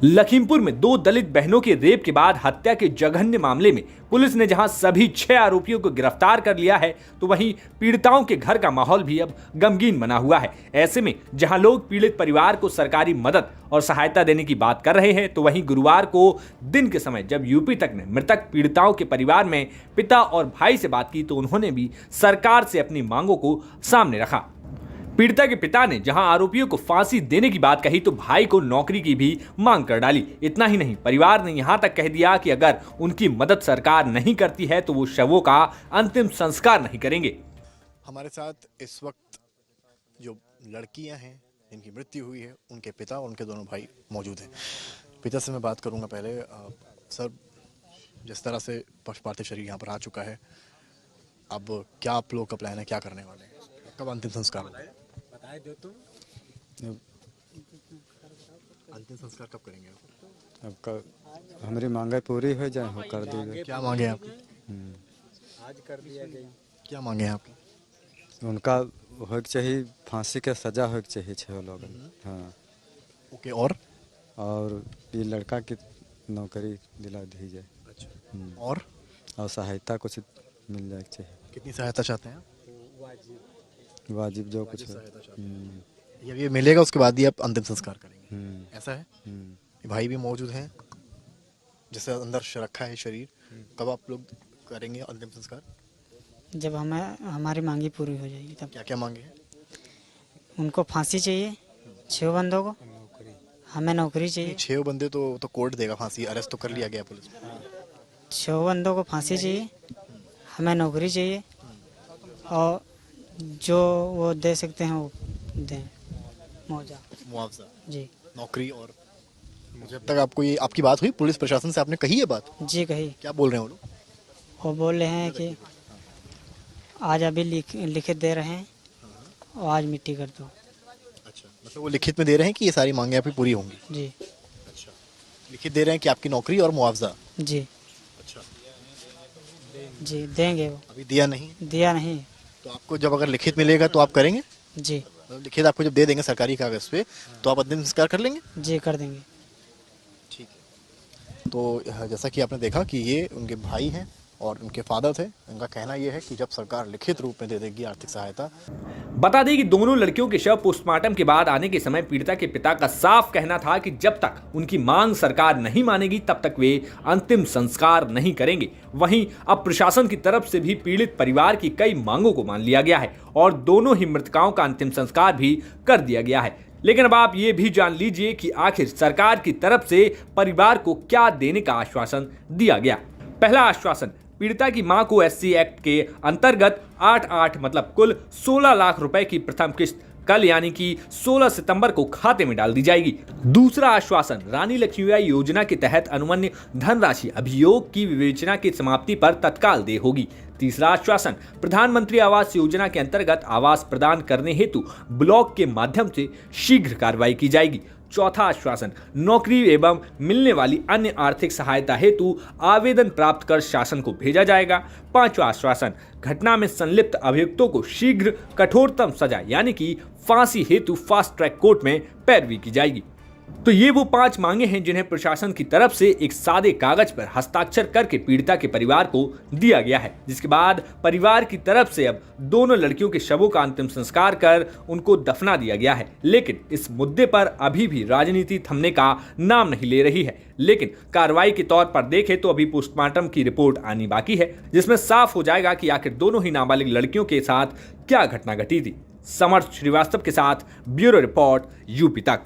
लखीमपुर में दो दलित बहनों के रेप के बाद हत्या के जघन्य मामले में पुलिस ने जहां सभी 6 आरोपियों को गिरफ्तार कर लिया है, तो वहीं पीड़िताओं के घर का माहौल भी अब गमगीन बना हुआ है। ऐसे में जहां लोग पीड़ित परिवार को सरकारी मदद और सहायता देने की बात कर रहे हैं, तो वहीं गुरुवार को दिन के समय जब यूपी तक ने मृतक पीड़िताओं के परिवार में पिता और भाई से बात की, तो उन्होंने भी सरकार से अपनी मांगों को सामने रखा। पीड़िता के पिता ने जहां आरोपियों को फांसी देने की बात कही, तो भाई को नौकरी की भी मांग कर डाली। इतना ही नहीं, परिवार ने यहां तक कह दिया कि अगर उनकी मदद सरकार नहीं करती है तो वो शवों का अंतिम संस्कार नहीं करेंगे। हमारे साथ इस वक्त जो लड़कियां हैं जिनकी मृत्यु हुई है, उनके पिता और उनके दोनों भाई मौजूद हैं। पिता से मैं बात करूंगा पहले। सर, जिस तरह से पार्थिव शरीर यहाँ पर आ चुका है, अब क्या आप लोग का प्लान है, क्या करने वाले हैं, कब अंतिम संस्कार होगा? बताए दो तुम। अंतिम संस्कार कब करेंगे? अब हमारी मांगे पूरी हो जाए हो कर देंगे। क्या मांगे हैं आपकी? आज कर दिया गया। क्या मांगे हैं आपकी? उनका हो चाहिए, फांसी के सजा हो चाहिए 6 लोग। हाँ, ओके। और ये लड़का की नौकरी दिला दी जाए। अच्छा। और सहायता कुछ मिल जाए चाहिए। कितनी सहायता चाहते हैं? वाजिब जो कुछ सहायता चाहते हैं। ये मिलेगा, उसके बाद ही आप अंतिम संस्कार करेंगे, ऐसा है? भाई भी मौजूद हैं, जैसे अंदर रखा है शरीर। कब आप लोग करेंगे अंतिम संस्कार? जब हमारी मांगी पूरी हो जाएगी तब। क्या क्या मांगे हैं? उनको फांसी चाहिए 6 बंदों को, हमें नौकरी चाहिए। 6 बंदे तो कोर्ट देगा फांसी, अरेस्ट तो कर लिया गया पुलिस में। 6 बंदों को फांसी चाहिए, हमें नौकरी चाहिए, और जो वो दे सकते हैं वो दें, मुआवजा जी। नौकरी। और जब तक आपको ये आपकी बात हुई पुलिस प्रशासन से, आपने कही है बात? जी कही। क्या बोल रहे हैं वो लोग? वो बोल रहे हैं कि आज अभी लिखित दे रहे हैं और आज मिट्टी कर दो। अच्छा, मतलब वो लिखित में दे रहे हैं कि ये सारी मांगे आपकी पूरी होंगी? जी। अच्छा, लिखित दे रहे हैं कि आपकी नौकरी और मुआवजा? जी। अच्छा, जी देंगे। वो अभी दिया नहीं? दिया नहीं। तो आपको जब अगर लिखित मिलेगा तो आप करेंगे? जी। मतलब लिखित आपको जब दे देंगे सरकारी कागज पे, तो आप अंतिम संस्कार कर लेंगे? जी कर देंगे। ठीक है। तो जैसा कि आपने देखा कि ये उनके भाई हैं और उनके फादर थे। उनका कहना यह है कि जब सरकार लिखित रूप में दे देगी आर्थिक सहायता। बता दें कि दोनों लड़कियों के शव पोस्टमार्टम के बाद आने के समय पीड़िता के पिता का साफ कहना था कि जब तक उनकी मांग सरकार नहीं मानेगी तब तक वे अंतिम संस्कार नहीं करेंगे। वहीं अब प्रशासन की तरफ से भी पीड़ित परिवार की कई मांगों को मान लिया गया है और दोनों ही मृतकाओं का अंतिम संस्कार भी कर दिया गया है। लेकिन अब आप ये भी जान लीजिए कि आखिर सरकार की तरफ से परिवार को क्या देने का आश्वासन दिया गया। पहला आश्वासन, पीड़िता की मां को एससी एक्ट के अंतर्गत 8-8 मतलब कुल 16 लाख रुपए की प्रथम किस्त कल यानी कि 16 सितंबर को खाते में डाल दी जाएगी। दूसरा आश्वासन, रानी लक्ष्मीबाई योजना के तहत अनुमन्य धनराशि अभियोग की विवेचना की समाप्ति पर तत्काल देय होगी। तीसरा आश्वासन, प्रधानमंत्री आवास योजना के अंतर्गत आवास प्रदान करने हेतु ब्लॉक के माध्यम से शीघ्र कार्रवाई की जाएगी। चौथा आश्वासन, नौकरी एवं मिलने वाली अन्य आर्थिक सहायता हेतु आवेदन प्राप्त कर शासन को भेजा जाएगा। पांचवा आश्वासन, घटना में संलिप्त अभियुक्तों को शीघ्र कठोरतम सजा यानी कि फांसी हेतु फास्ट ट्रैक कोर्ट में पैरवी की जाएगी। तो ये वो 5 मांगे हैं जिन्हें प्रशासन की तरफ से एक सादे कागज पर हस्ताक्षर करके पीड़िता के परिवार को दिया गया है, जिसके बाद परिवार की तरफ से अब दोनों लड़कियों के शवों का अंतिम संस्कार कर उनको दफना दिया गया है। लेकिन इस मुद्दे पर अभी भी राजनीति थमने का नाम नहीं ले रही है। लेकिन कार्रवाई के तौर पर देखें तो अभी पोस्टमार्टम की रिपोर्ट आनी बाकी है, जिसमें साफ हो जाएगा कि आखिर दोनों ही नाबालिग लड़कियों के साथ क्या घटना घटी थी। समर्थ श्रीवास्तव के साथ ब्यूरो रिपोर्ट यूपी तक।